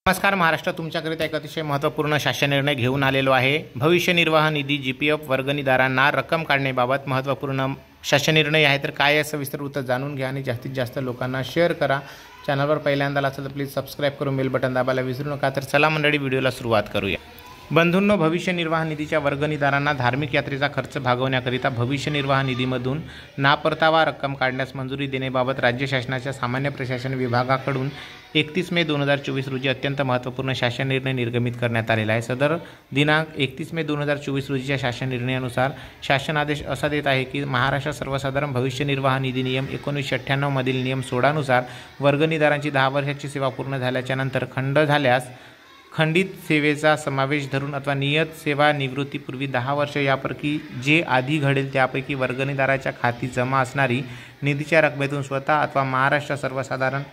नमस्कार महाराष्ट्र, तुमच्याकरिता एक अतिशय महत्त्वपूर्ण शासन निर्णय घेऊन आलेलो आहे। भविष्य निर्वाह निधी जीपीएफ वर्गणीदारांना रक्कम काढण्याबाबत महत्त्वपूर्ण शासन निर्णय आहे। तर काय आहे सविस्तर वृत्त जाणून घ्या आणि जास्तीत जास्त लोकांना शेअर करा। चॅनलवर पहिल्यांदा असेल तर प्लीज सबस्क्राइब करून बेल बटन दाबायला विसरू नका। तर चला मंडळी, व्हिडिओला सुरुवात करूया। बंधूंनो, भविष्य निर्वाह निधीच्या वर्गणीदारांना धार्मिक यात्रेचा खर्च भागवण्याकरिता भविष्य निर्वाह निधीमधून नापरतावा रक्कम काढण्यास मंजुरी देण्याबाबत राज्य शासनाच्या सामान्य प्रशासन विभागाकडून 31 मे 2024 रोजी अत्यंत महत्त्वपूर्ण शासन निर्णय निर्गमित करण्यात आलेला आहे। सदर दिनांक 31 मे 2024 रोजीच्या शासन निर्णयानुसार शासन आदेश असा देत आहे की महाराष्ट्र सर्वसाधारण भविष्य निर्वाह निधी नियम 1998 मधील नियम 16 नुसार वर्गणीदारांची 10 वर्षाची सेवा पूर्ण झाल्याच्या नंतर खंडित सेवेचा समावेश धरून अथवा नियत सेवा निवृत्तीपूर्वी 10 वर्ष यापैकी जे आधी घडेल त्यापैकी वर्गणीदाराच्या खाती जमा असणारी निधीच्या रकमेतून स्वतः अथवा महाराष्ट्र सर्वसाधारण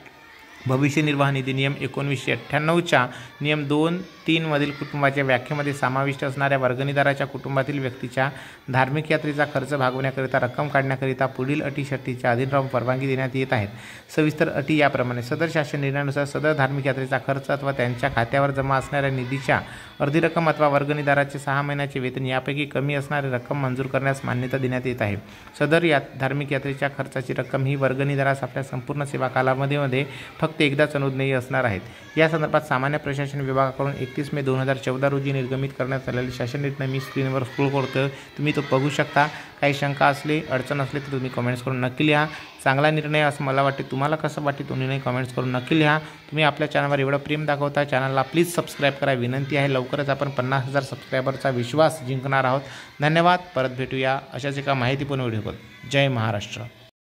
भविष्य निर्वाह निधी नियम 1998च्या नियम 2-3 मधील कुटुंबाच्या व्याख्येमध्ये समाविष्ट असणाऱ्या वर्गणीदाराच्या कुटुंबातील व्यक्तीच्या धार्मिक यात्रेचा खर्च भागवण्याकरिता रक्कम काढण्याकरिता पुढील अटी शर्तीच्या अधीन राहून परवानगी देण्यात येत आहेत। सविस्तर अटी याप्रमाणे: सदर शासन निर्णयानुसार सदर धार्मिक यात्रेचा खर्च अथवा त्यांच्या खात्यावर जमा असणाऱ्या निधीच्या अर्धी रक्कम अथवा वर्गणीदाराचे 6 महिन्याचे वेतन यापैकी कमी असणारी रक्कम मंजूर करण्यास मान्यता देण्यात येत आहे। सदर धार्मिक यात्रेच्या खर्चाची रक्कम ही वर्गणीदारास आपल्या संपूर्ण सेवा कालावधीमध्ये फक्त एकदाच अनुज्ञेय असणार आहेत। या संदर्भात सामान्य प्रशासन विभागाकडून 31 मे 2014 रोजी निर्गमित करण्यात आलेले शासन निर्णय मी स्क्रीनवर स्क्रोल करतो, तुम्ही तो बघू शकता। काही शंका असले, अडचण असले तर तुम्ही कमेंट्स करून नक्की लिहा। चांगला निर्णय असं मला वाटते, तुम्हाला कसं वाटते तुम्ही कमेंट्स करून नक्की लिहा। तुम्ही आपल्या चॅनलवर एवढं प्रेम दाखवता, चॅनलला प्लीज सबस्क्राइब करा विनंती आहे। लवकरच आपण 50,000 सबस्क्रायबरचा विश्वास जिंकणार आहोत। धन्यवाद। परत भेटूया अशाच एका माहितीपूर्ण व्हिडिओवर। जय महाराष्ट्र।